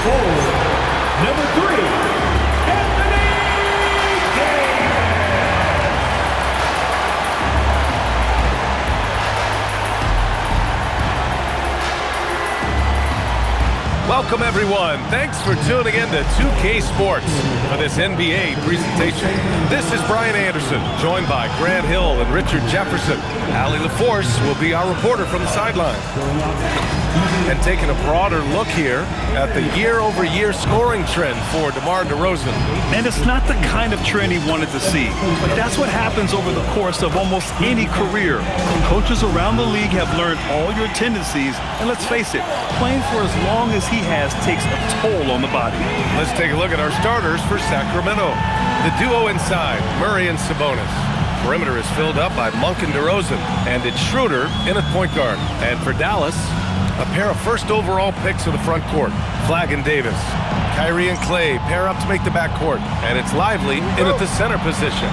Number 3, Anthony Davis. Welcome, everyone. Thanks for tuning in to 2K Sports for this NBA presentation. This is Brian Anderson, joined by Grant Hill and Richard Jefferson. Allie LaForce will be our reporter from the sideline. And taking a broader look here at the year-over-year scoring trend for DeMar DeRozan. And it's not the kind of trend he wanted to see, but that's what happens over the course of almost any career. Coaches around the league have learned all your tendencies, and let's face it, playing for as long as he has takes a toll on the body. Let's take a look at our starters for Sacramento. The duo inside, Murray and Sabonis. Perimeter is filled up by Monk and DeRozan, and it's Schroeder in at point guard. And for Dallas, a pair of first overall picks in the front court, Flagg and Davis. Kyrie and Klay pair up to make the backcourt, and it's Lively in at the center position.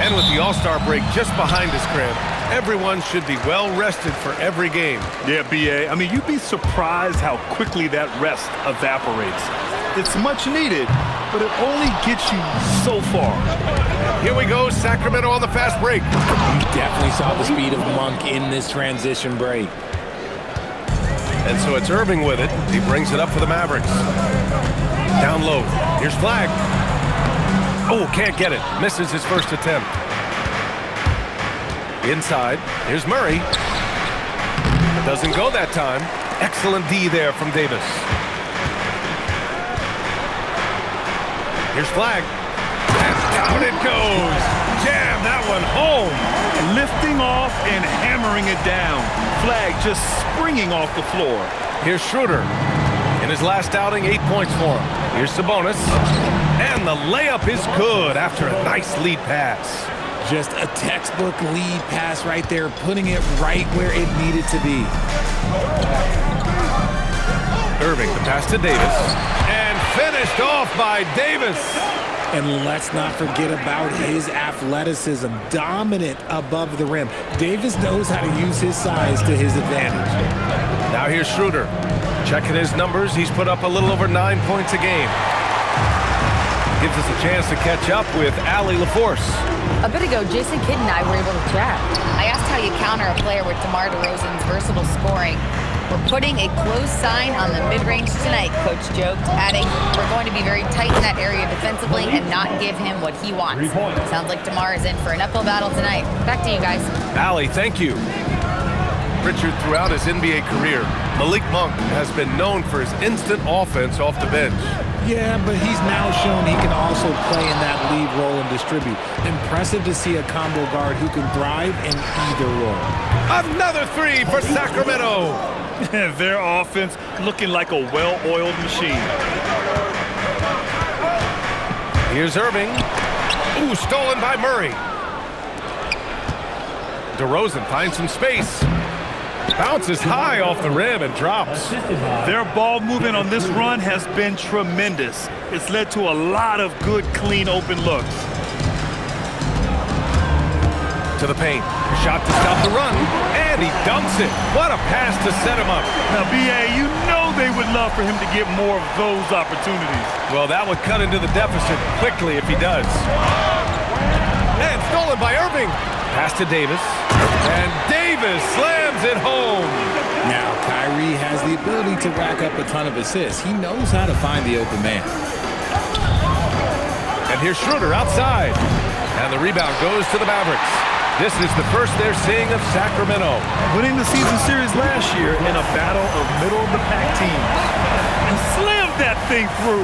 And with the All-Star break just behind us, Grant, everyone should be well rested for every game. Yeah, B.A. I mean, you'd be surprised how quickly that rest evaporates. It's much needed, but it only gets you so far. Here we go, Sacramento on the fast break. You definitely saw the speed of Monk in this transition break. And so it's Irving with it. He brings it up for the Mavericks. Down low. Here's Flagg. Oh, can't get it. Misses his first attempt. Inside. Here's Murray. Doesn't go that time. Excellent D there from Davis. Here's Flagg. And down it goes. Jam that one home. Lifting off and hammering it down. Flagg just springing off the floor. Here's Schroeder. In his last outing, 8 points for him. Here's Sabonis. And the layup is good after a nice lead pass. Just a textbook lead pass right there, putting it right where it needed to be. Irving, the pass to Davis. And finished off by Davis. And let's not forget about his athleticism, dominant above the rim. Davis knows how to use his size to his advantage. Now here's Schroeder. Checking his numbers, he's put up a little over 9 points a game. Gives us a chance to catch up with Allie LaForce. A bit ago, Jason Kidd and I were able to chat. I asked how you counter a player with DeMar DeRozan's versatile scoring. We're putting a close sign on the mid-range tonight, Coach joked, adding, we're going to be very tight in that area defensively and not give him what he wants. Sounds like DeMar is in for an uphill battle tonight. Back to you guys. Allie, thank you. Richard, throughout his NBA career, Malik Monk has been known for his instant offense off the bench. Yeah, but he's now shown he can also play in that lead role and distribute. Impressive to see a combo guard who can thrive in either role. Another three for Sacramento. Their offense looking like a well-oiled machine. Here's Irving. Ooh, stolen by Murray. DeRozan finds some space. Bounces high off the rim and drops. Their ball movement on this run has been tremendous. It's led to a lot of good, clean, open looks. To the paint. Shot to stop the run. And he dunks it. What a pass to set him up. Now, B.A., you know they would love for him to get more of those opportunities. Well, that would cut into the deficit quickly if he does. And stolen by Irving. Pass to Davis. And Davis slams it home. Now, Kyrie has the ability to rack up a ton of assists. He knows how to find the open man. And here's Schroeder outside. And the rebound goes to the Mavericks. This is the first they're seeing of Sacramento. Winning the season series last year in a battle of middle-of-the-pack teams. And slammed that thing through.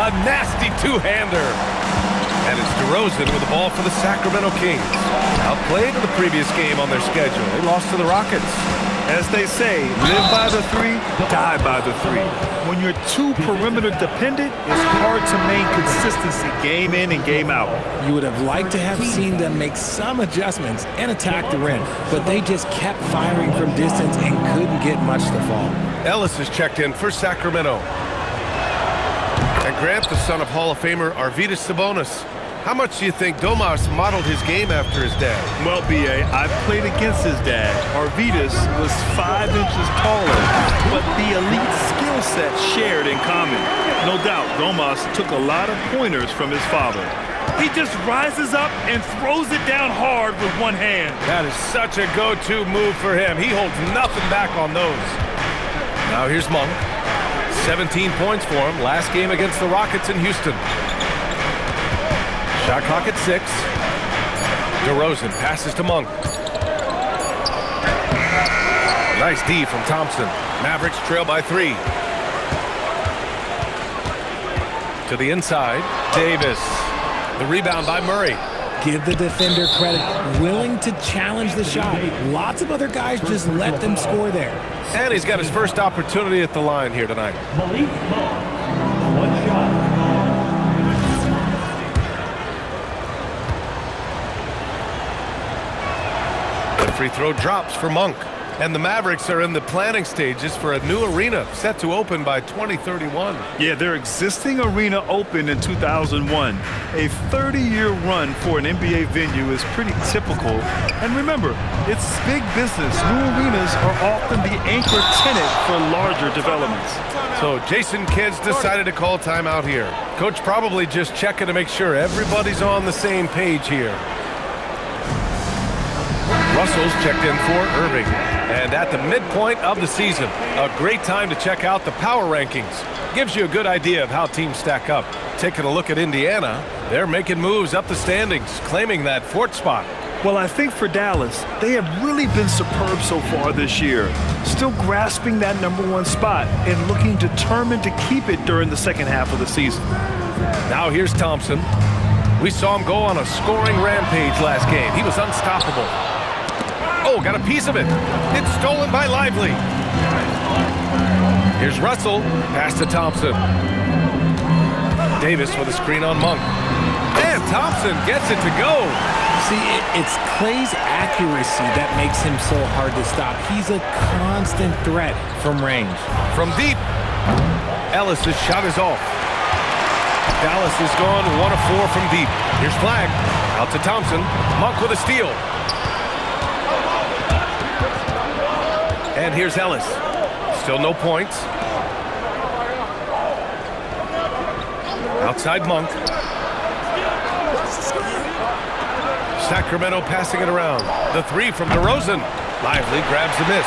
A nasty two-hander. And it's DeRozan with the ball for the Sacramento Kings. Outplayed in the previous game on their schedule. They lost to the Rockets. As they say, live by the three, die by the three. When you're too perimeter dependent, it's hard to maintain consistency game in and game out. You would have liked to have seen them make some adjustments and attack the rim, but they just kept firing from distance and couldn't get much to fall. Ellis is checked in for Sacramento. And Grant, the son of Hall of Famer Arvydas Sabonis, How much do you think Domas modeled his game after his dad? Well, B.A., I played against his dad. Arvidas was 5 inches taller, but the elite skill set shared in common. No doubt, Domas took a lot of pointers from his father. He just rises up and throws it down hard with one hand. That is such a go-to move for him. He holds nothing back on those. Now here's Monk. 17 points for him last game against the Rockets in Houston. Shot clock at 6. DeRozan passes to Monk. Nice D from Thompson. Mavericks trail by 3. To the inside, Davis. The rebound by Murray. Give the defender credit. Willing to challenge the shot. Lots of other guys just let them score there. And he's got his first opportunity at the line here tonight. Malik Monk, 1 shot. The free throw drops for Monk. And the Mavericks are in the planning stages for a new arena set to open by 2031. Yeah, their existing arena opened in 2001. A 30-year run for an NBA venue is pretty typical. And remember, it's big business. New arenas are often the anchor tenant for larger developments. So Jason Kidd's decided to call timeout here. Coach probably just checking to make sure everybody's on the same page here. Russell's checked in for Irving. And at the midpoint of the season, a great time to check out the power rankings. Gives you a good idea of how teams stack up. Taking a look at Indiana, they're making moves up the standings, claiming that 4th spot. Well, I think for Dallas, they have really been superb so far this year. Still grasping that #1 spot and looking determined to keep it during the second half of the season. Now here's Thompson. We saw him go on a scoring rampage last game. He was unstoppable. Oh, got a piece of it. It's stolen by Lively. Here's Russell. Pass to Thompson. Davis with a screen on Monk. And Thompson gets it to go. See, it's Klay's accuracy that makes him so hard to stop. He's a constant threat from range. From deep, Ellis' shot is off. Dallas is gone 1 of 4 from deep. Here's Flagg. Out to Thompson. Monk with a steal. And here's Ellis. Still no points. Outside Monk. Sacramento passing it around. The 3 from DeRozan. Lively grabs the miss.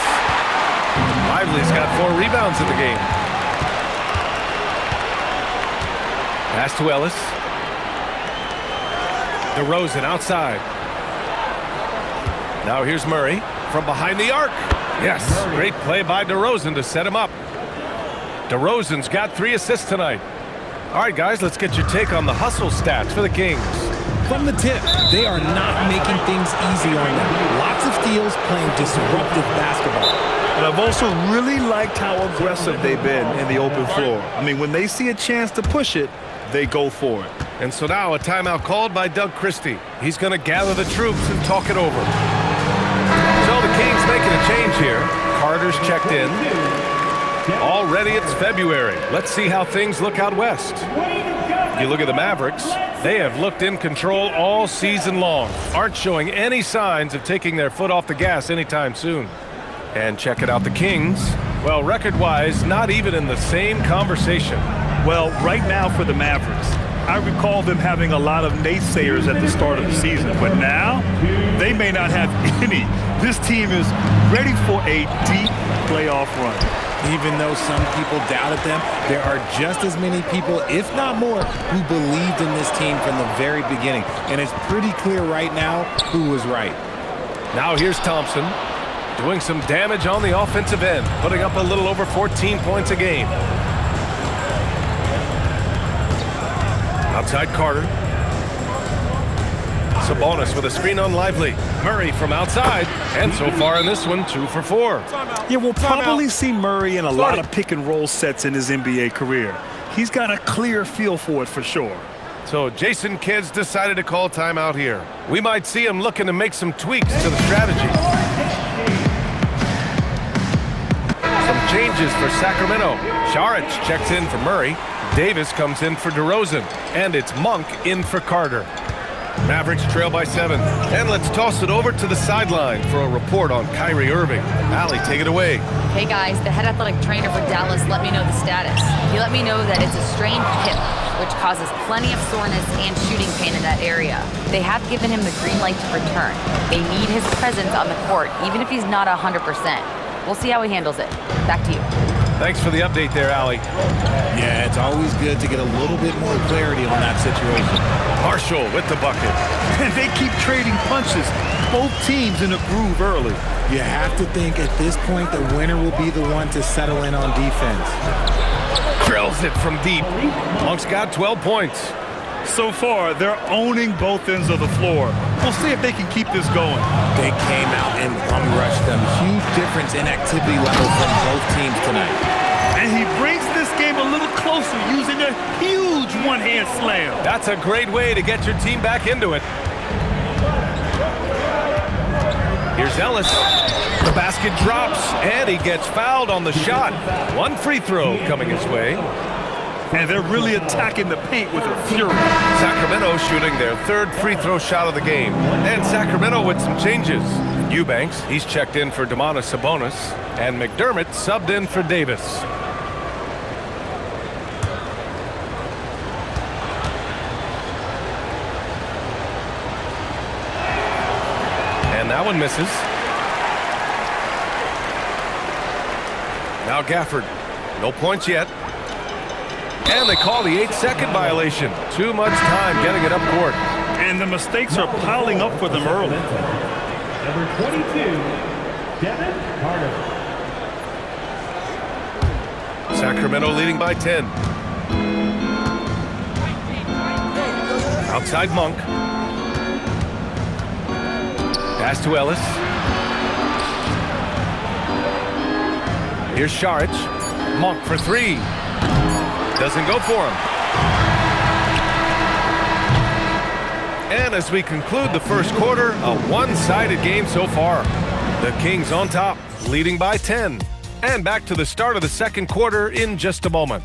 Lively's got 4 rebounds in the game. Pass to Ellis. DeRozan outside. Now here's Murray from behind the arc. Yes, great play by DeRozan to set him up. DeRozan's got 3 assists tonight. All right, guys, let's get your take on the hustle stats for the Kings. From the tip, they are not making things easy on them. Lots of steals, playing disruptive basketball. And I've also really liked how aggressive they've been in the open floor. I mean, when they see a chance to push it, they go for it. And so now a timeout called by Doug Christie. He's going to gather the troops and talk it over. So the Kings making a change here. Carter's checked in. Already it's February. Let's see how things look out west. You look at the Mavericks. They have looked in control all season long. Aren't showing any signs of taking their foot off the gas anytime soon. And check it out, the Kings. Well, record-wise, not even in the same conversation. Well, right now for the Mavericks, I recall them having a lot of naysayers at the start of the season, but now they may not have any. This team is ready for a deep playoff run. Even though some people doubted them, there are just as many people, if not more, who believed in this team from the very beginning. And it's pretty clear right now who was right. Now here's Thompson doing some damage on the offensive end, putting up a little over 14 points a game. Outside Carter. Sabonis with a screen on Lively. Murray from outside. And so far in this one, 2 for 4. Yeah, we'll probably see Murray in a lot of pick-and-roll sets in his NBA career. He's got a clear feel for it for sure. So Jason Kidd's decided to call timeout here. We might see him looking to make some tweaks to the strategy. Some changes for Sacramento. Saric checks in for Murray. Davis comes in for DeRozan. And it's Monk in for Carter. Mavericks trail by 7. And let's toss it over to the sideline for a report on Kyrie Irving. Allie, take it away. Hey guys, the head athletic trainer for Dallas let me know the status. He let me know that it's a strained hip, which causes plenty of soreness and shooting pain in that area. They have given him the green light to return. They need his presence on the court, even if he's not 100%. We'll see how he handles it. Back to you. Thanks for the update there, Allie. Yeah, it's always good to get a little bit more clarity on that situation. Marshall with the bucket. And they keep trading punches. Both teams in a groove early. You have to think at this point the winner will be the one to settle in on defense. Drills it from deep. Monk's got 12 points. So far, they're owning both ends of the floor. We'll see if they can keep this going. They came out and bum-rushed them. Huge difference in activity level from both teams tonight. And he brings this game a little closer using a huge one-hand slam. That's a great way to get your team back into it. Here's Ellis. The basket drops, and he gets fouled on the shot. One free throw coming his way. And they're really attacking the paint with a fury. Sacramento shooting their third free throw shot of the game. And Sacramento with some changes. Eubanks, he's checked in for Domantas Sabonis. And McDermott subbed in for Davis. And that one misses. Now Gafford. No points yet. And they call the 8-second violation. Too much time getting it up court. And the mistakes are piling up for them early. Number 22, Devin Carter. Sacramento leading by 10. Outside Monk. Pass to Ellis. Here's Saric. Monk for 3. Doesn't go for him. And as we conclude the first quarter, a one-sided game so far. The Kings on top, leading by 10. And back to the start of the second quarter in just a moment.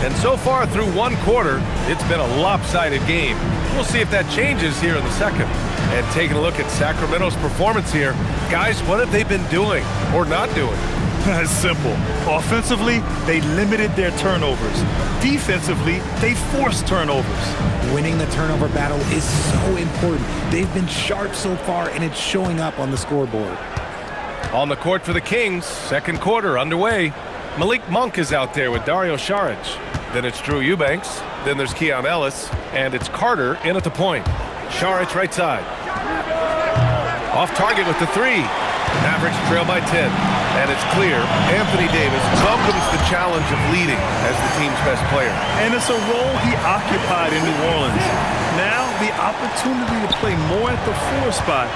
And so far through one quarter, it's been a lopsided game. We'll see if that changes here in the second. And taking a look at Sacramento's performance here, guys, what have they been doing or not doing? It's simple. Offensively, they limited their turnovers. Defensively, they forced turnovers. Winning the turnover battle is so important. They've been sharp so far, and it's showing up on the scoreboard. On the court for the Kings, second quarter underway. Malik Monk is out there with Dario Saric. Then it's Drew Eubanks. Then there's Keon Ellis. And it's Carter in at the point. Saric right side. Off target with the 3. Mavericks trail by 10. And it's clear Anthony Davis welcomes the challenge of leading as the team's best player. And it's a role he occupied in New Orleans. Now the opportunity to play more at the 4 spot.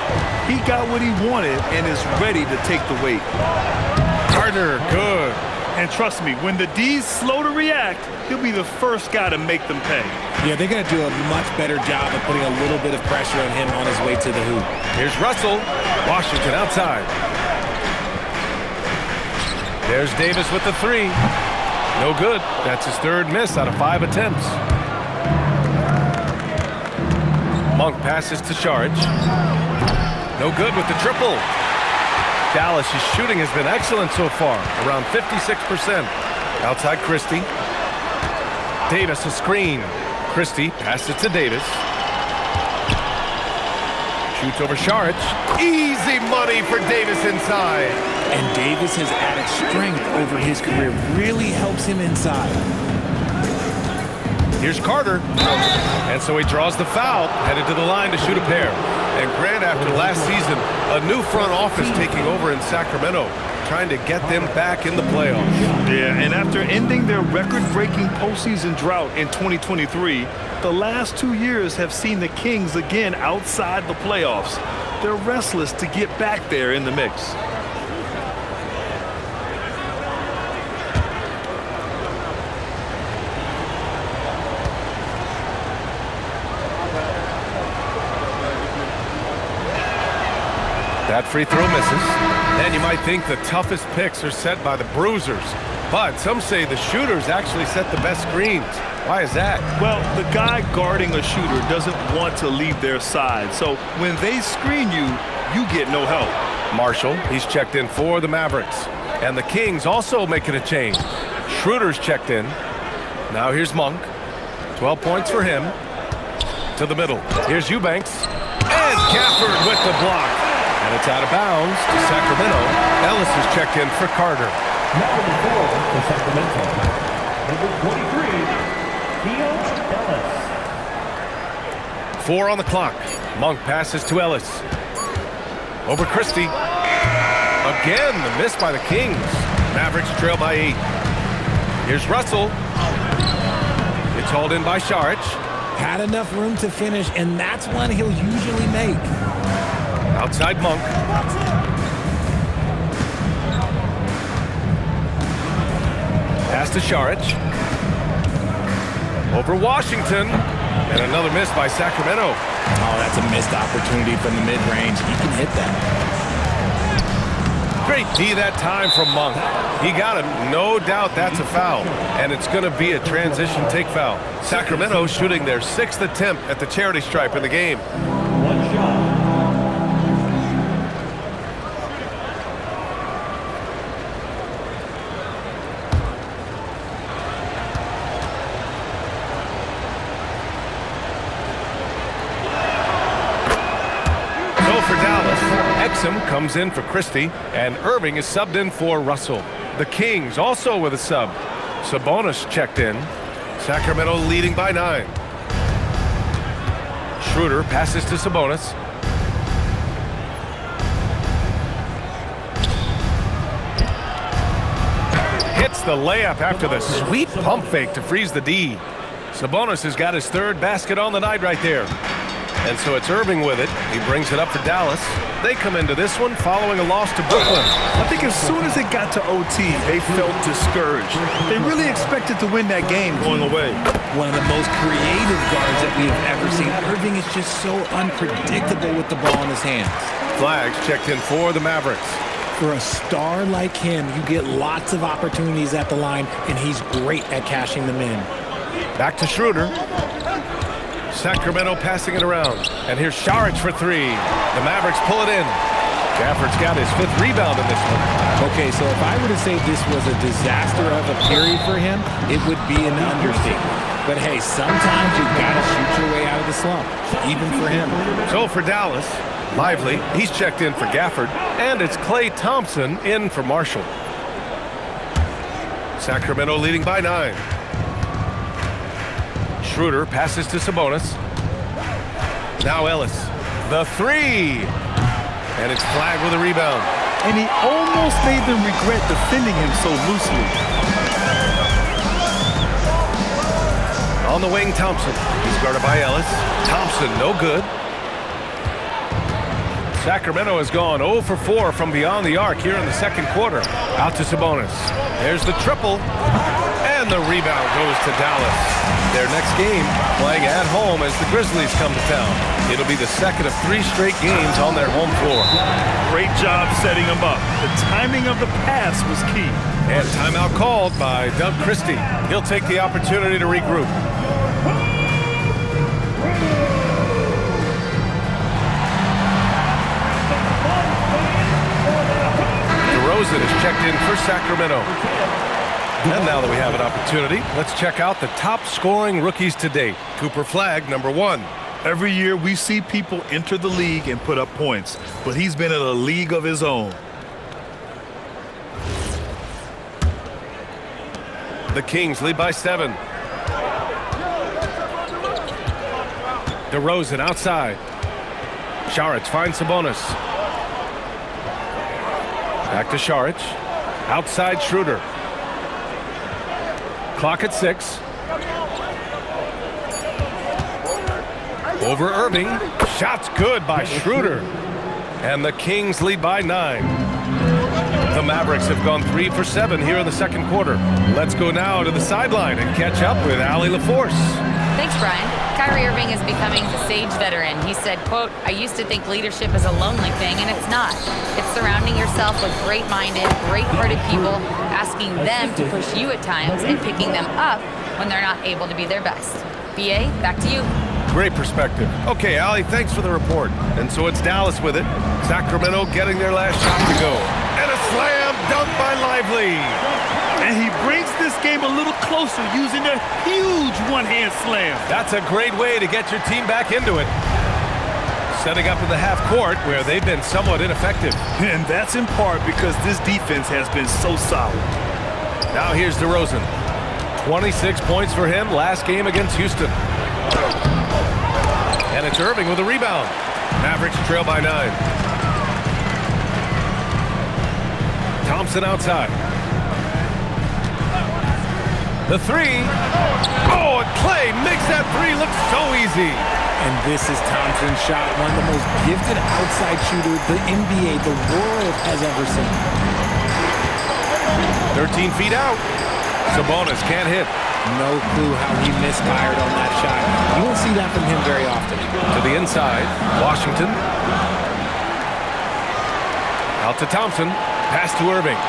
He got what he wanted and is ready to take the weight. Carter, good. And trust me, when the D's slow to react, he'll be the first guy to make them pay. Yeah, they're going to do a much better job of putting a little bit of pressure on him on his way to the hoop. Here's Russell. Washington outside. There's Davis with the 3. No good. That's his third miss out of 5 attempts. Monk passes to Saric. No good with the triple. Dallas' shooting has been excellent so far, around 56%. Outside Christie. Davis a screen. Christie passes to Davis. Shoots over Saric. Easy money for Davis inside. And Davis has added strength over his career. Really helps him inside. Here's Carter. And so he draws the foul, headed to the line to shoot a pair. And Grant, after last season, a new front office taking over in Sacramento, trying to get them back in the playoffs. Yeah, and after ending their record-breaking postseason drought in 2023, the last 2 years have seen the Kings again outside the playoffs. They're restless to get back there in the mix. That free throw misses. And you might think the toughest picks are set by the bruisers. But some say the shooters actually set the best screens. Why is that? Well, the guy guarding a shooter doesn't want to leave their side. So when they screen you, you get no help. Marshall, he's checked in for the Mavericks. And the Kings also making a change. Schroeder's checked in. Now here's Monk. 12 points for him. To the middle. Here's Eubanks. And Gafford with the block. And it's out of bounds to Sacramento. Ellis is checked in for Carter. Number 4 for Sacramento. Number 23, Ellis. 4 on the clock. Monk passes to Ellis. Over Christie. Again, the miss by the Kings. Mavericks trail by 8. Here's Russell. It's hauled in by Saric. Had enough room to finish, and that's one he'll usually make. Outside Monk. Pass to Saric. Over Washington. And another miss by Sacramento. Oh, that's a missed opportunity from the mid-range. He can hit that. Great D that time from Monk. He got him. No doubt that's a foul. And it's going to be a transition take foul. Sacramento shooting their 6th attempt at the charity stripe in the game. One shot. Comes in for Christie, and Irving is subbed in for Russell. The Kings also with a sub. Sabonis checked in. Sacramento leading by 9. Schroeder passes to Sabonis. Hits the layup after the sweet pump fake to freeze the D. Sabonis has got his 3rd basket on the night right there. And so it's Irving with it. He brings it up for Dallas. They come into this one following a loss to Brooklyn. I think as soon as it got to OT, they felt discouraged. They really expected to win that game going away. One of the most creative guards that we have ever seen. Irving is just so unpredictable with the ball in his hands. Flagg's checked in for the Mavericks. For a star like him, you get lots of opportunities at the line, and he's great at cashing them in. Back to Schroeder. Sacramento passing it around. And here's Saric for 3. The Mavericks pull it in. Gafford's got his 5th rebound in this one. Okay, so if I were to say this was a disaster of a period for him, it would be an understatement. But hey, sometimes you've got to shoot your way out of the slump, even for him. So for Dallas, Lively, he's checked in for Gafford. And it's Klay Thompson in for Marshall. Sacramento leading by 9. Schroeder passes to Sabonis. Now Ellis. The 3. And it's Flagg with a rebound. And he almost made them regret defending him so loosely. On the wing, Thompson. He's guarded by Ellis. Thompson, no good. Sacramento has gone 0 for 4 from beyond the arc here in the 2nd quarter. Out to Sabonis. There's the triple. And the rebound goes to Dallas. Their next game playing at home as the Grizzlies come to town. It'll be the 2nd of 3 straight games on their home floor. Great job setting them up. The timing of the pass was key. And timeout called by Doug Christie. He'll take the opportunity to regroup. DeRozan is checked in for Sacramento. And now that we have an opportunity, let's check out the top scoring rookies to date. Cooper Flagg, number 1. Every year we see people enter the league and put up points, but he's been in a league of his own. The Kings lead by 7. DeRozan outside. Saric finds Sabonis. Back to Saric. Outside Schroeder. Clock at 6. Over Irving. Shot's good by Schroeder. And the Kings lead by 9. The Mavericks have gone 3 for 7 here in the 2nd quarter. Let's go now to the sideline and catch up with Allie LaForce. Thanks, Brian. Kyrie Irving is becoming the sage veteran. He said, quote, "I used to think leadership is a lonely thing, and it's not. It's surrounding yourself with great-minded, great-hearted people, asking them to push you at times and picking them up when they're not able to be their best." BA, back to you. Great perspective. Okay, Allie, thanks for the report. And so it's Dallas with it. Sacramento getting their last shot to go. And a slam dunk by Lively. And he brings this game a little closer using a huge one-hand slam. That's a great way to get your team back into it. Setting up in the half court where they've been somewhat ineffective. And that's in part because this defense has been so solid. Now here's DeRozan. 26 points for him last game against Houston. And it's Irving with a rebound. Mavericks trail by 9. Thompson outside. The three. Oh, and Klay makes that three look so easy. And this is Thompson's shot, one of the most gifted outside shooters the NBA, the world has ever seen. 13 feet out. Sabonis can't hit. No clue how he misfired on that shot. You don't see that from him very often. To the inside, Washington. Out to Thompson. Pass to Irving.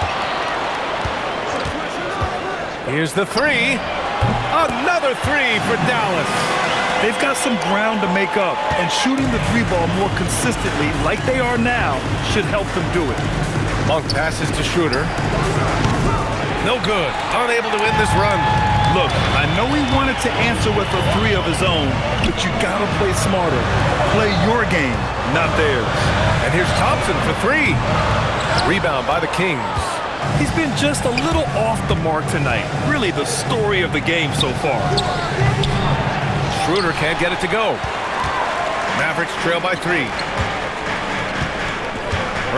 Here's the three. Another three for Dallas. They've got some ground to make up, and shooting the three ball more consistently like they are now should help them do it. Monk passes to Schroeder. No good. Unable to win this run. Look, I know he wanted to answer with a three of his own, but you gotta play smarter. Play your game, not theirs. And here's Thompson for three. Rebound by the Kings. He's been just a little off the mark tonight. Really the story of the game so far. Schroeder can't get it to go. Mavericks trail by 3.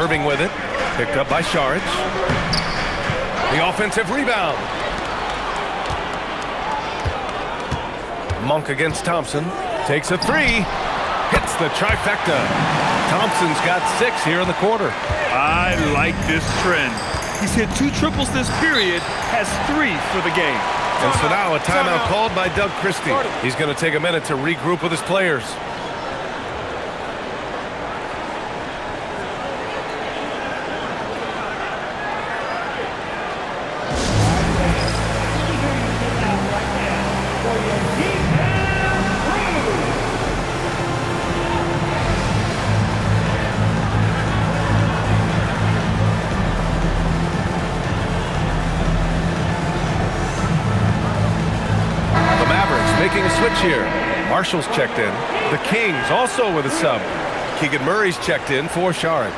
Irving with it. Picked up by Saric. The offensive rebound. Monk against Thompson. Takes a three. Hits the trifecta. Thompson's got 6 here in the quarter. I like this trend. He's hit 2 triples this period, has 3 for the game. And so now a timeout called by Doug Christie. He's going to take a minute to regroup with his players. Making a switch here. Marshall's checked in. The Kings also with a sub. Keegan Murray's checked in for Saric.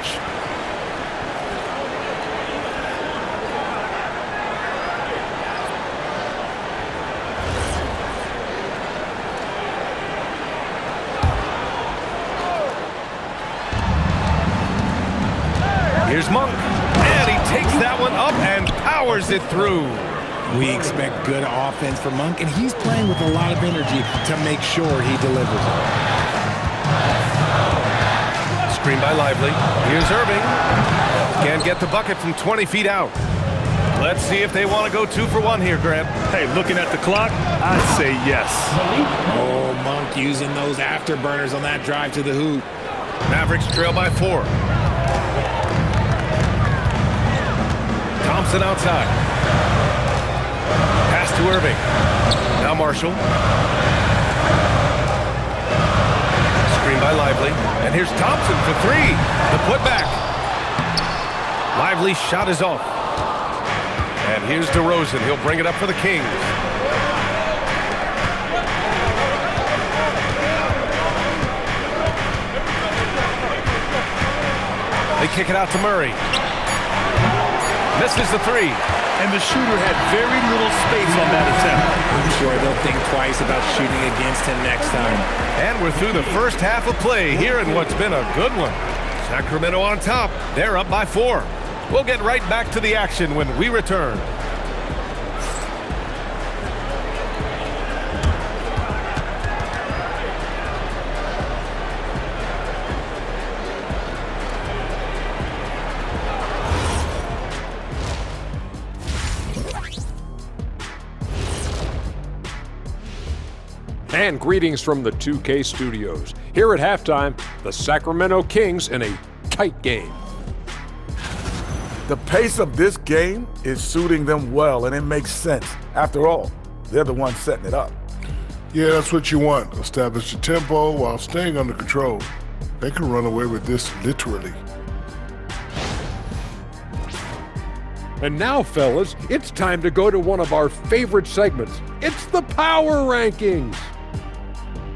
Here's Monk. And he takes that one up and powers it through. We expect good offense from Monk, and he's playing with a lot of energy to make sure he delivers. Screen by Lively. Here's Irving. Can't get the bucket from 20 feet out. Let's see if they want to go 2 for 1 here, Grant. Hey, looking at the clock, I'd say yes. Oh, Monk using those afterburners on that drive to the hoop. Mavericks trail by 4. Thompson outside. Pass to Irving. Now Marshall. Screen by Lively. And here's Thompson for 3. The putback. Lively's shot is off. And here's DeRozan. He'll bring it up for the Kings. They kick it out to Murray. Misses the 3. And the shooter had very little space on that attempt. I'm sure they'll think twice about shooting against him next time. And we're through the first half of play here in what's been a good one. Sacramento on top. They're up by 4. We'll get right back to the action when we return. And greetings from the 2K studios. Here at halftime, the Sacramento Kings in a tight game. The pace of this game is suiting them well, and it makes sense. After all, they're the ones setting it up. Yeah, that's what you want. Establish the tempo while staying under control. They can run away with this literally. And now, fellas, it's time to go to one of our favorite segments. It's the Power Rankings.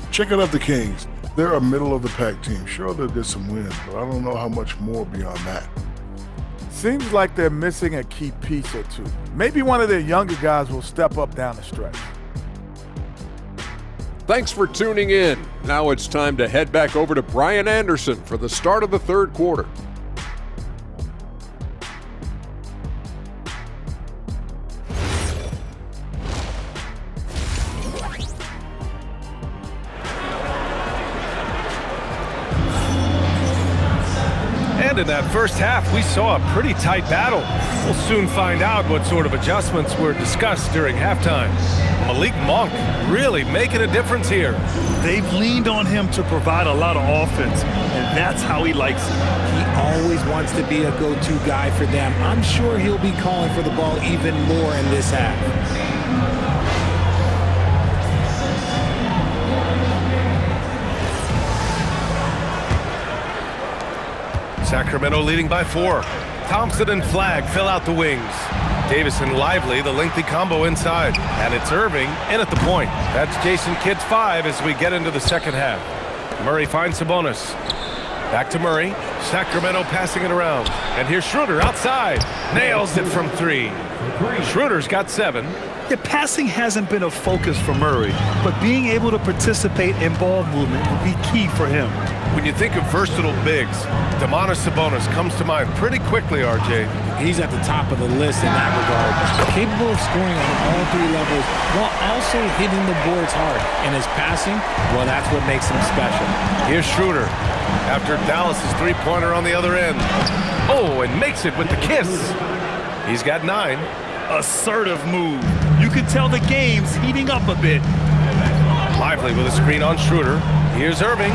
Checking out the Kings. They're a middle-of-the-pack team. Sure, they'll get some wins, but I don't know how much more beyond that. Seems like they're missing a key piece or two. Maybe one of their younger guys will step up down the stretch. Thanks for tuning in. Now it's time to head back over to Brian Anderson for the start of the third quarter. And in that first half, we saw a pretty tight battle. We'll soon find out what sort of adjustments were discussed during halftime. Malik Monk really making a difference here. They've leaned on him to provide a lot of offense, and that's how he likes it. He always wants to be a go-to guy for them. I'm sure he'll be calling for the ball even more in this half. Sacramento leading by 4. Thompson and Flagg fill out the wings. Davis and Lively, the lengthy combo inside. And it's Irving in at the point. That's Jason Kidd's 5 as we get into the second half. Murray finds Sabonis. Back to Murray. Sacramento passing it around. And here's Schroeder outside. Nails it from 3. Schroeder's got 7. Yeah, passing hasn't been a focus for Murray, but being able to participate in ball movement will be key for him. When you think of versatile bigs, Domantas Sabonis comes to mind pretty quickly, RJ. He's at the top of the list in that regard. Capable of scoring on all 3 levels while also hitting the boards hard. And his passing, well, that's what makes him special. Here's Schroeder after Dallas' 3-pointer on the other end. Oh, and makes it with the kiss. He's got 9. Assertive move. You can tell the game's heating up a bit. Lively with a screen on Schroeder. Here's Irving.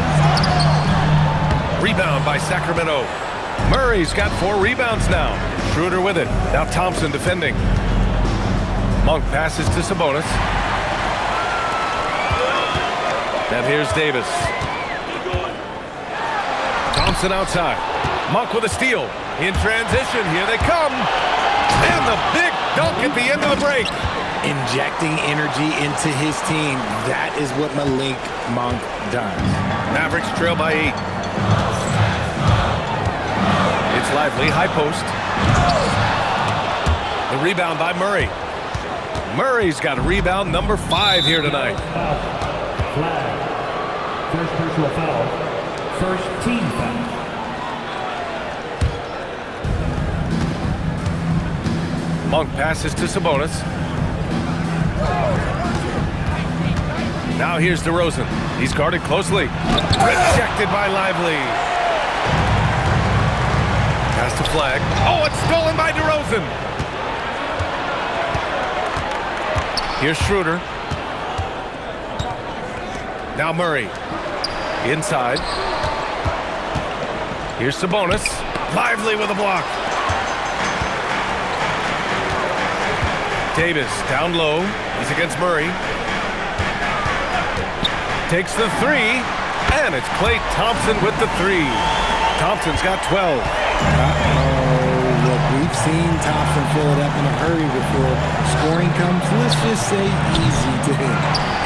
Rebound by Sacramento. Murray's got 4 rebounds now. Schroeder with it. Now Thompson defending. Monk passes to Sabonis. And here's Davis. Thompson outside. Monk with a steal. In transition, here they come. And the big dunk at the end of the break. Injecting energy into his team. That is what Malik Monk does. Mavericks trail by 8. It's Lively, high post. The rebound by Murray. Murray's got rebound number 5 here tonight. Flag. First personal foul. First team foul. Monk passes to Sabonis. Now here's DeRozan. He's guarded closely. Rejected by Lively. Pass to Flagg. Oh, it's stolen by DeRozan. Here's Schroeder. Now Murray. Inside. Here's Sabonis. Lively with a block. Davis down low. He's against Murray. Takes the 3. And it's Klay Thompson with the 3. Thompson's got 12. Look, we've seen Thompson fill it up in a hurry before. Scoring comes, let's just say, easy to him.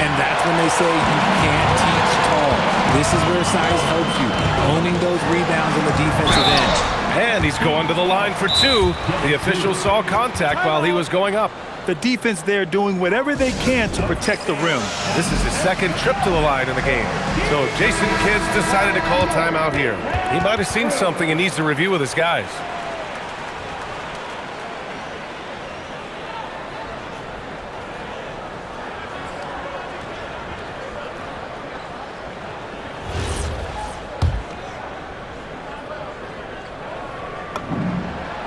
And that's when they say you can't teach tall. This is where size helps you. Owning those rebounds on the defensive end. And he's going to the line for 2. The official saw contact while he was going up. The defense there doing whatever they can to protect the rim. This is his second trip to the line in the game. So Jason Kidd decided to call timeout here. He might have seen something and needs to review with his guys.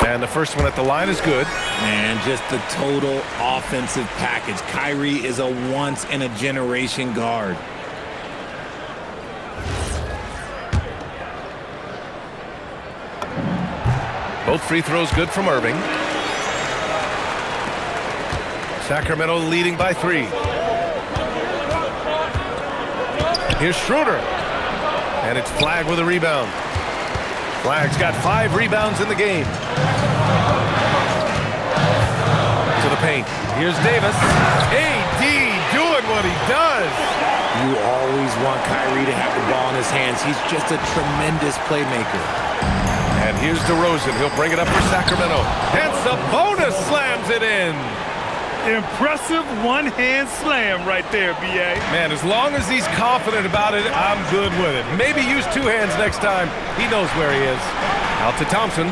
And And the first one at the line is good. Man, just the total offensive package. Kyrie is a once-in-a-generation guard. Both free throws good from Irving. Sacramento leading by 3. Here's Schroeder. And it's Flagg with a rebound. Flagg's got 5 rebounds in the game. To the paint. Here's Davis. AD doing what he does. You always want Kyrie to have the ball in his hands. He's just a tremendous playmaker. And here's DeRozan. He'll bring it up for Sacramento. And Sabonis slams it in. Impressive one-hand slam right there, B.A. Man, as long as he's confident about it, I'm good with it. Maybe use 2 hands next time. He knows where he is. Out to Thompson.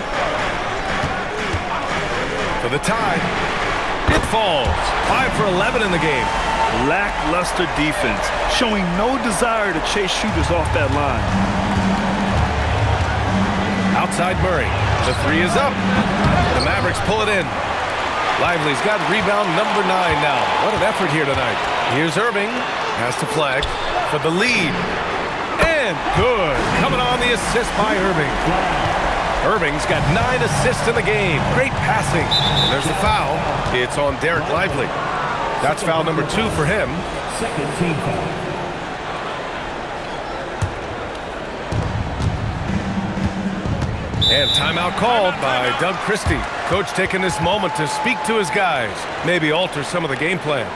For the tie. It falls. 5 for 11 in the game. Lackluster defense, showing no desire to chase shooters off that line. Outside Murray. The 3 is up. The Mavericks pull it in. Lively's got rebound number 9 now. What an effort here tonight. Here's Irving. Has to Flagg for the lead. And good. Coming on the assist by Irving. Irving's got 9 assists in the game. Great passing. And there's the foul. It's on Derek Lively. That's foul number 2 for him. Second team foul. And timeout called by Doug Christie. Coach taking this moment to speak to his guys. Maybe alter some of the game plan.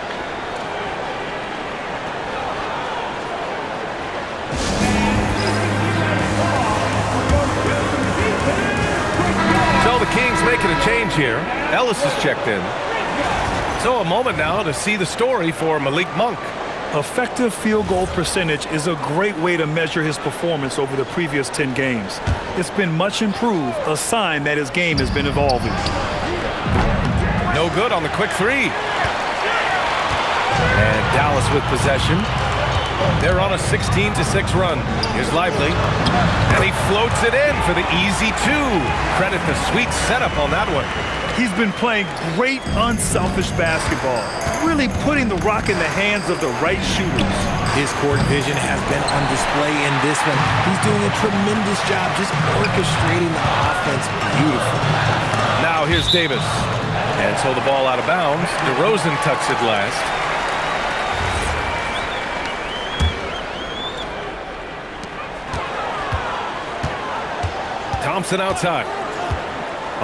So the Kings making a change here. Ellis is checked in. So a moment now to see the story for Malik Monk. Effective field goal percentage is a great way to measure his performance over the previous 10 games. It's been much improved, a sign that his game has been evolving. No good on the quick 3. And Dallas with possession. They're on a 16-6 run. Here's Lively. And he floats it in for the easy 2. Credit the sweet setup on that one. He's been playing great, unselfish basketball, really putting the rock in the hands of the right shooters. His court vision has been on display in this one. He's doing a tremendous job just orchestrating the offense beautifully. Now here's Davis. And so the ball out of bounds. DeRozan tucks it last. Thompson outside.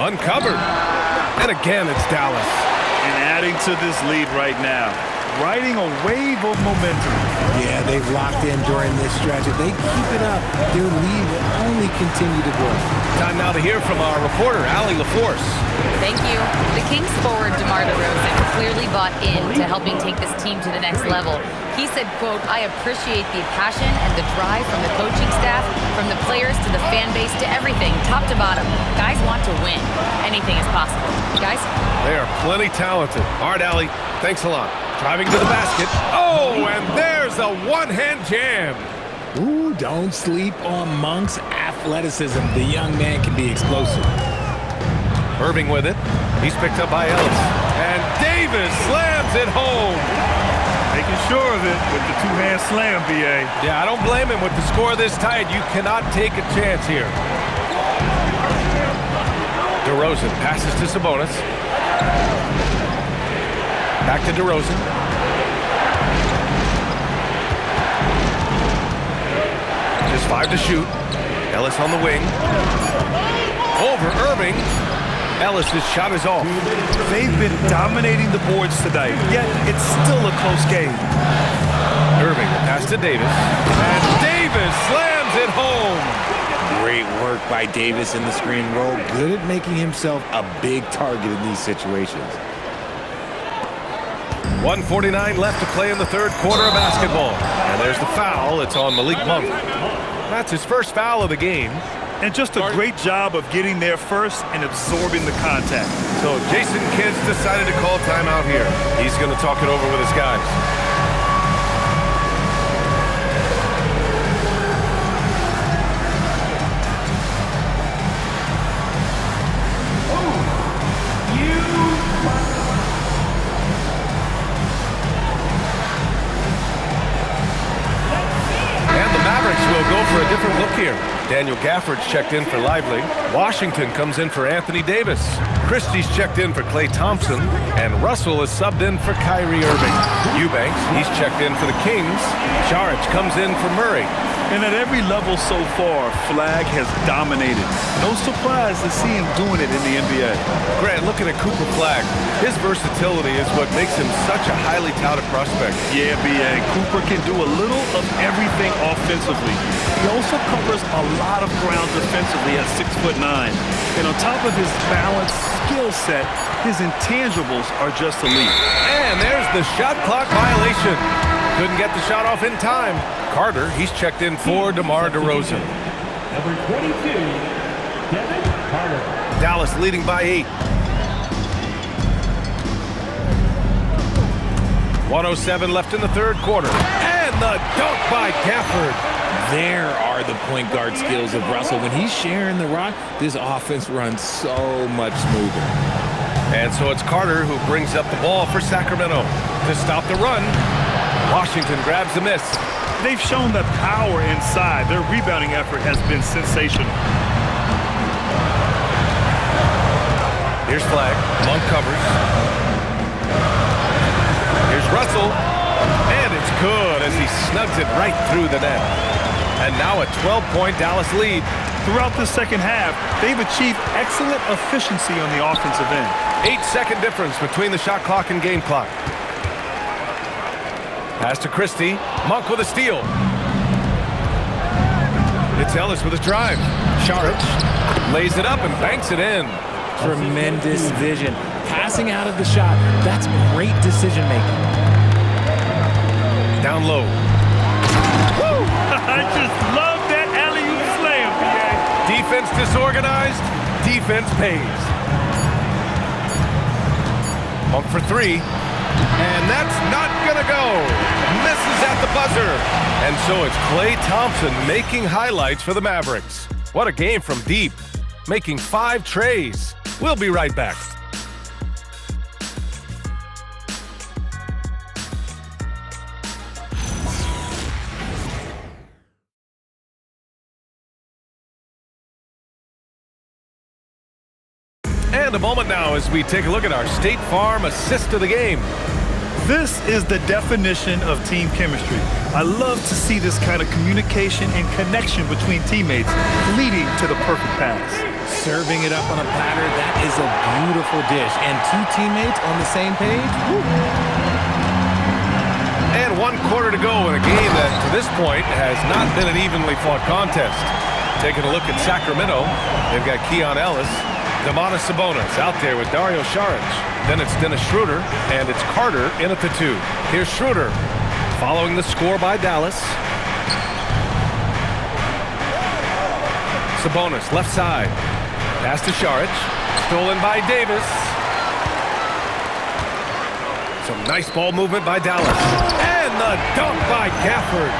Uncovered. And again, it's Dallas. And adding to this lead right now, riding a wave of momentum. Yeah, they've locked in during this stretch. If they keep it up, their lead will only continue to grow. Time now to hear from our reporter, Allie LaForce. Thank you. The Kings forward DeMar DeRozan clearly bought into helping take this team to the next level. He said, quote, "I appreciate the passion and the drive from the coaching staff, from the players to the fan base to everything, top to bottom. Guys want to win. Anything is possible." Guys? They are plenty talented. All right, Allie, thanks a lot. Driving to the basket. Oh, and there's a one-hand jam. Ooh, don't sleep on Monk's athleticism. The young man can be explosive. Irving with it. He's picked up by Ellis. And Davis slams it home. Making sure of it with the 2-hand slam, B.A. Yeah, I don't blame him with the score this tight. You cannot take a chance here. DeRozan passes to Sabonis. Back to DeRozan. Just 5 to shoot. Ellis on the wing. Over Irving. Ellis' shot is off. They've been dominating the boards tonight, yet it's still a close game. Irving pass to Davis. And Davis slams it home. Great work by Davis in the screen roll. Good at making himself a big target in these situations. 1:49 left to play in the third quarter of basketball. And there's the foul. It's on Malik Monk. That's his first foul of the game. And just a great job of getting there first and absorbing the contact. So Jason Kidd's decided to call timeout here. He's going to talk it over with his guys. a different look here. Daniel Gafford's checked in for Lively. Washington comes in for Anthony Davis. Christie's checked in for Klay Thompson. And Russell is subbed in for Kyrie Irving. Eubanks, he's checked in for the Kings. Saric comes in for Murray. And at every level so far, Flagg has dominated. No surprise to see him doing it in the NBA. Grant, looking at Cooper Flagg, his versatility is what makes him such a highly touted prospect. Yeah, B.A. Cooper can do a little of everything offensively. He also covers a lot of ground defensively at 6'9". And on top of his balanced skill set, his intangibles are just elite. And there's the shot clock violation. Couldn't get the shot off in time. Carter, he's checked in for DeMar DeRozan. Number 22, Devin Carter. Dallas leading by 8. 1:07 left in the third quarter. And the dunk by Gafford. There are the point guard skills of Russell. When he's sharing the rock, this offense runs so much smoother. And so it's Carter who brings up the ball for Sacramento to stop the run. Washington grabs the miss. They've shown that power inside. Their rebounding effort has been sensational. Here's Flagg. Monk covers. Here's Russell. And it's good as he snugs it right through the net. And now a 12-point Dallas lead. Throughout the second half, they've achieved excellent efficiency on the offensive end. 8-second difference between the shot clock and game clock. Pass to Christie. Monk with a steal. It's Ellis with a drive. Saric lays it up and banks it in. Tremendous vision. Passing out of the shot, that's great decision making. Down low. Woo! I just love that alley-oop slam, B.A. Defense disorganized. Defense pays. Monk for 3. And that's not gonna go. Misses at the buzzer. And so it's Klay Thompson making highlights for the Mavericks. What a game from deep. Making 5 trays. We'll be right back. And a moment now as we take a look at our State Farm assist of the game. This is the definition of team chemistry. I love to see this kind of communication and connection between teammates leading to the perfect pass. Serving it up on a platter, that is a beautiful dish. And 2 teammates on the same page. Woo. And 1 quarter to go in a game that, to this point, has not been an evenly fought contest. Taking a look at Sacramento, they've got Keon Ellis, Domantas Sabonis out there with Dario Saric. Then it's Dennis Schroeder, and it's Carter in at the 2. Here's Schroeder, following the score by Dallas. Sabonis, left side. Pass to Saric, stolen by Davis. Some nice ball movement by Dallas. And the dunk by Gafford.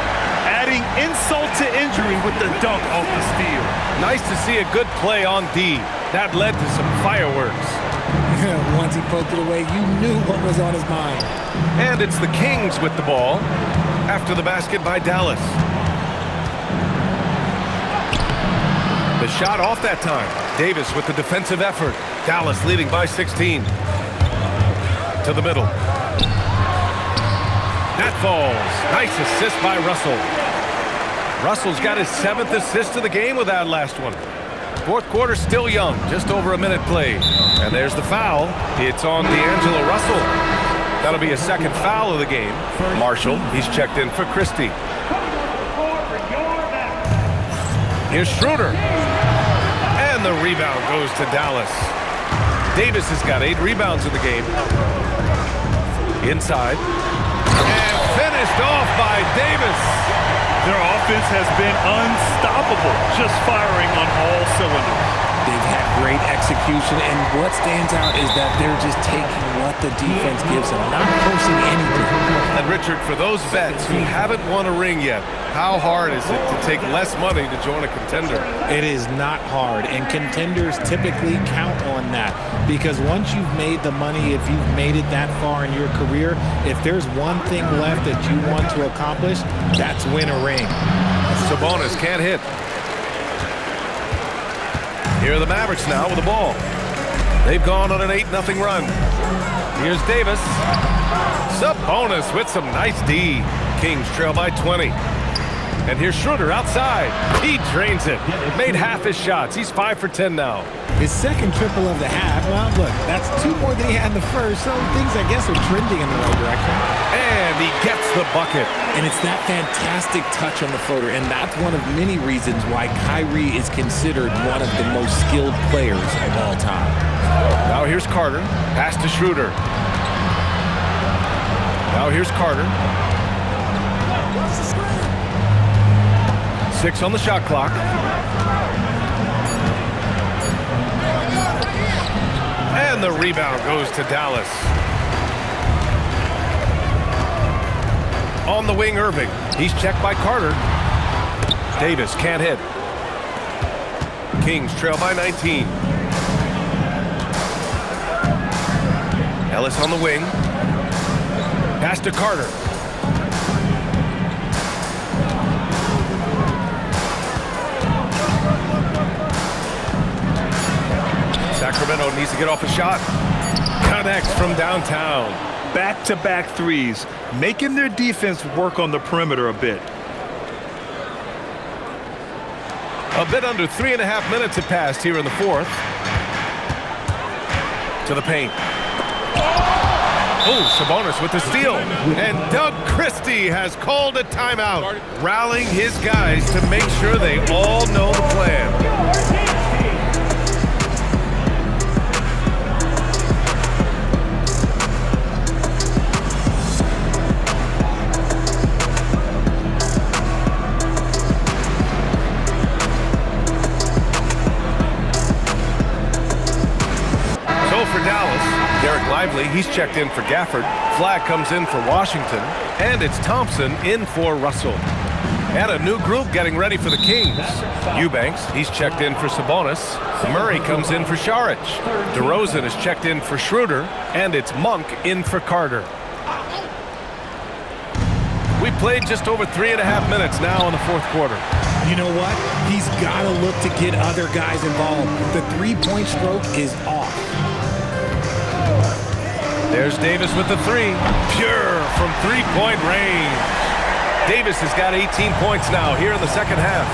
Adding insult to injury with the dunk off the steal. Nice to see a good play on D. That led to some fireworks. Once he poked it away, you knew what was on his mind. And it's the Kings with the ball after the basket by Dallas. The shot off that time. Davis with the defensive effort. Dallas leading by 16. To the middle. That falls. Nice assist by Russell. Russell's got his 7th assist of the game with that last one. 4th quarter still young, just over a minute played. And there's the foul. It's on D'Angelo Russell. That'll be a 2nd foul of the game. Marshall, he's checked in for Christie. Here's Schroeder. And the rebound goes to Dallas. Davis has got 8 rebounds in the game. Inside. And finished off by Davis. Their offense has been unstoppable, just firing on all cylinders. They've had great execution, and what stands out is that they're just taking what the defense gives them, not forcing anything. And Richard, for those vets who haven't won a ring yet, how hard is it to take less money to join a contender? It is not hard, and contenders typically count on that, because once you've made the money, if you've made it that far in your career, if there's one thing left that you want to accomplish, that's win a ring. Sabonis can't hit. Here are the Mavericks now with the ball. They've gone on an 8-0 run. Here's Davis. Sabonis with some nice D. Kings trail by 20. And here's Schroeder outside. He drains it. Made half his shots. He's 5 for 10 now. His second triple of the half. Well, look, that's 2 more than he had in the first, so things, I guess, are trending in the right direction. And he gets the bucket. And it's that fantastic touch on the floater, and that's one of many reasons why Kyrie is considered one of the most skilled players of all time. Now here's Carter. Pass to Schroeder. Now here's Carter. 6 on the shot clock. And the rebound goes to Dallas. On the wing, Irving. He's checked by Carter. Davis can't hit. Kings trail by 19. Ellis on the wing. Pass to Carter. Sacramento needs to get off a shot. Connects from downtown. Back-to-back threes, making their defense work on the perimeter a bit. A bit under 3.5 minutes have passed here in the fourth. To the paint. Oh, Sabonis with the steal. And Doug Christie has called a timeout, rallying his guys to make sure they all know the plan. Lively, he's checked in for Gafford. Flagg comes in for Washington. And it's Thompson in for Russell. And a new group getting ready for the Kings. Eubanks, he's checked in for Sabonis. Murray comes in for Šarić. DeRozan is checked in for Schroeder. And it's Monk in for Carter. We played just over 3.5 minutes now in the fourth quarter. You know what? He's got to look to get other guys involved. The three-point stroke is off. There's Davis with the three. Pure from three-point range. Davis has got 18 points now here in the second half.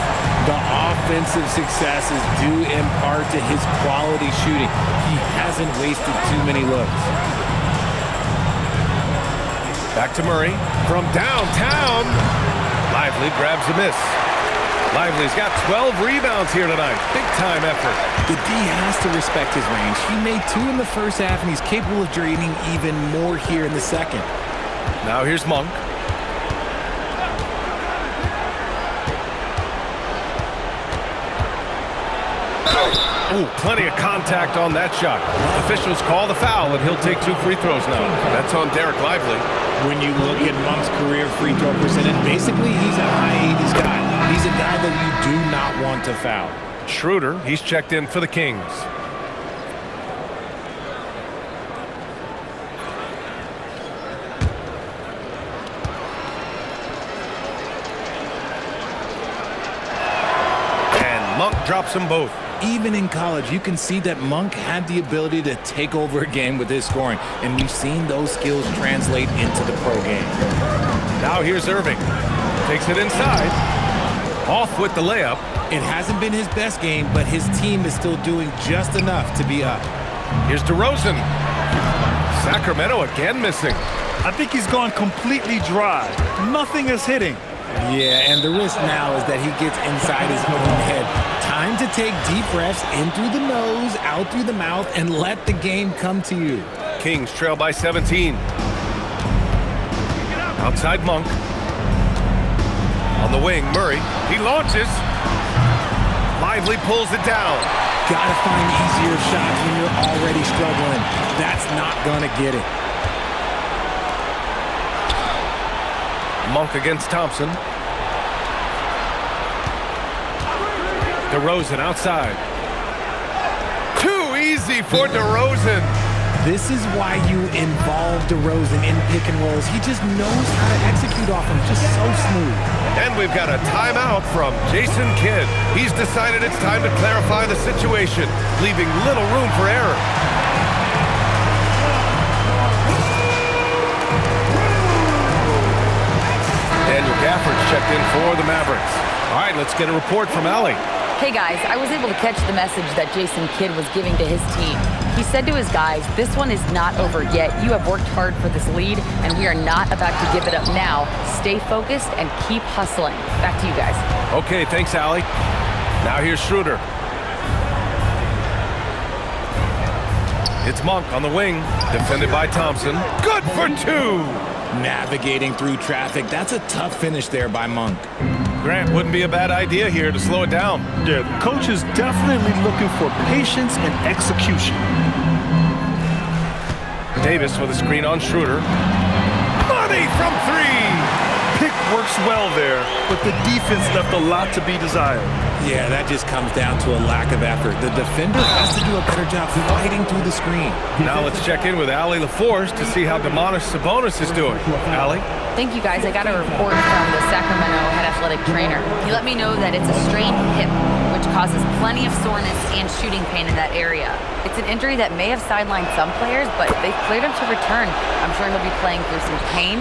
The offensive success is due in part to his quality shooting. He hasn't wasted too many looks. Back to Murray from downtown. Lively grabs the miss. Lively's got 12 rebounds here tonight. Big-time effort. The D has to respect his range. He made 2 in the first half, and he's capable of draining even more here in the second. Now here's Monk. Ooh, plenty of contact on that shot. Officials call the foul, and he'll take 2 free throws now. That's on Derek Lively. When you look at Monk's career free throw percentage, basically he's a high 80s guy. He's a guy that you do not want to foul. Schroeder, he's checked in for the Kings. And Monk drops them both. Even in college, you can see that Monk had the ability to take over a game with his scoring, and we've seen those skills translate into the pro game. Now here's Irving. Takes it inside. Off with the layup. It hasn't been his best game, but his team is still doing just enough to be up. Here's DeRozan. Sacramento again missing. I think he's gone completely dry. Nothing is hitting. Yeah, and the risk now is that he gets inside his own head. Time to take deep breaths in through the nose, out through the mouth, and let the game come to you. Kings trail by 17. Outside Monk. On the wing, Murray. He launches. Lively pulls it down. Gotta find easier shots when you're already struggling. That's not gonna get it. Monk against Thompson. DeRozan outside. Too easy for DeRozan. This is why you involve DeRozan in pick and rolls. He just knows how to execute off them, just so smooth. And we've got a timeout from Jason Kidd. He's decided it's time to clarify the situation, leaving little room for error. Daniel Gafford's checked in for the Mavericks. All right, let's get a report from Allie. Hey guys, I was able to catch the message that Jason Kidd was giving to his team. He said to his guys, this one is not over yet. You have worked hard for this lead, and we are not about to give it up now. Stay focused and keep hustling. Back to you guys. Okay, thanks, Allie. Now here's Schroeder. It's Monk on the wing, defended by Thompson. Good for two! Navigating through traffic, that's a tough finish there by Monk. Grant, wouldn't be a bad idea here to slow it down. Yeah, the coach is definitely looking for patience and execution. Davis with a screen on Schroeder. Money from three! Pick works well there, but the defense left a lot to be desired. Yeah, that just comes down to a lack of effort. The defender has to do a better job fighting through the screen. Now let's check in with Allie LaForce to see how Domantas Sabonis is doing. Allie? Thank you guys. I got a report from the Sacramento head athletic trainer. He let me know that it's a strained hip, which causes plenty of soreness and shooting pain in that area. It's an injury that may have sidelined some players, but they've cleared him to return. I'm sure he'll be playing through some pain,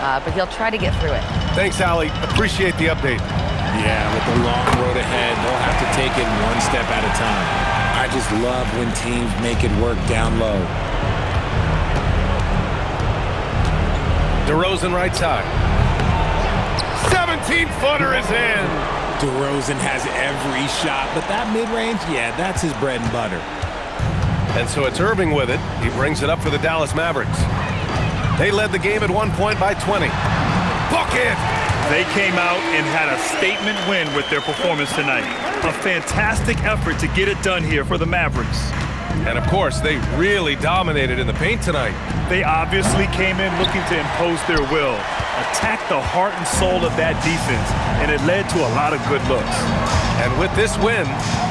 but he'll try to get through it. Thanks, Allie. Appreciate the update. Yeah, with the long road ahead, they'll have to take it one step at a time. I just love when teams make it work down low. DeRozan right side. 17-footer is in. DeRozan has every shot, but that mid-range, yeah, that's his bread and butter. And so it's Irving with it. He brings it up for the Dallas Mavericks. They led the game at one point by 20. Bucket! They came out and had a statement win with their performance tonight. A fantastic effort to get it done here for the Mavericks. And of course, they really dominated in the paint tonight. They obviously came in looking to impose their will, attack the heart and soul of that defense, and it led to a lot of good looks. And with this win,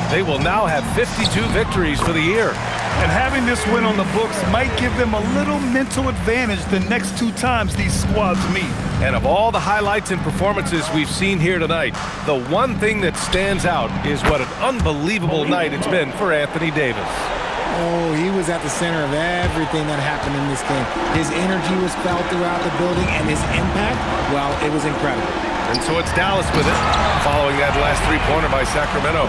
they will now have 52 victories for the year. And having this win on the books might give them a little mental advantage the next two times these squads meet. And of all the highlights and performances we've seen here tonight, the one thing that stands out is what an unbelievable night it's been for Anthony Davis. Oh, he was at the center of everything that happened in this game. His energy was felt throughout the building, and his impact, well, it was incredible. And so it's Dallas with it, following that last three-pointer by Sacramento.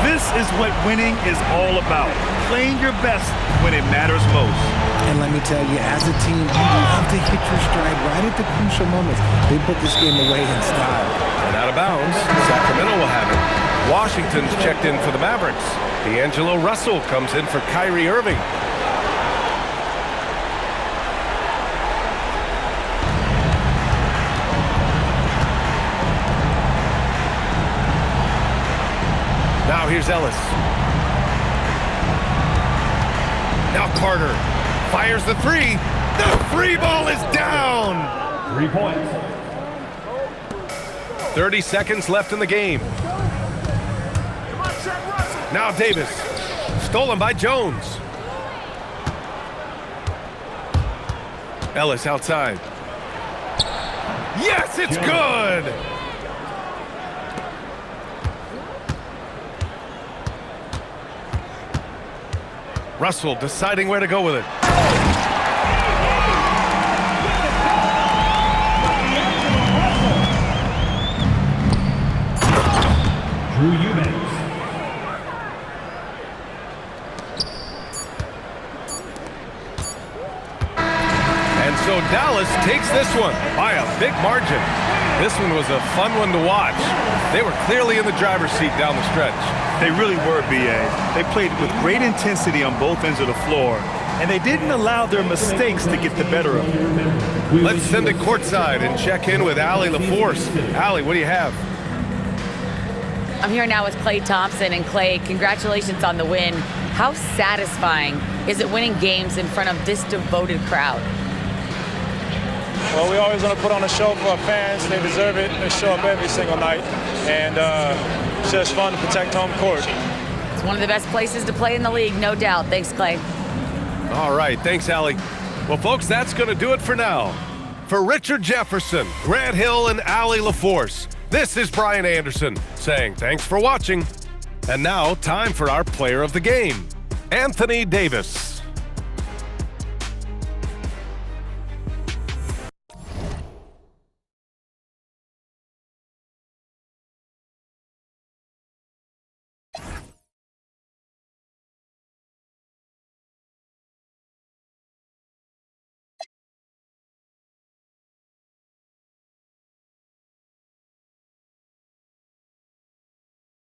This is what winning is all about, playing your best when it matters most. And let me tell you, as a team, you love to hit your stride right at the crucial moments. They put this game away in style. And out of bounds, Sacramento will have it. Washington's checked in for the Mavericks. D'Angelo Russell comes in for Kyrie Irving. Now here's Ellis. Now Carter fires the three. The free ball is down. 3 points. 30 seconds left in the game. Now Davis. Stolen by Jones. Ellis outside. Yes, it's good. Russell deciding where to go with it. Drew Eubanks. And so Dallas takes this one by a big margin. This one was a fun one to watch. They were clearly in the driver's seat down the stretch. They really were, B.A. They played with great intensity on both ends of the floor, and they didn't allow their mistakes to get the better of them. Let's send it courtside and check in with Allie LaForce. Allie, what do you have? I'm here now with Klay Thompson. And Klay, congratulations on the win. How satisfying is it winning games in front of this devoted crowd? Well, we always want to put on a show for our fans. They deserve it. They show up every single night. And it's just fun to protect home court. It's one of the best places to play in the league, no doubt. Thanks, Klay. All right, thanks, Allie. Well, folks, that's going to do it for now. For Richard Jefferson, Grant Hill, and Allie LaForce, this is Brian Anderson saying thanks for watching. And now, time for our player of the game, Anthony Davis.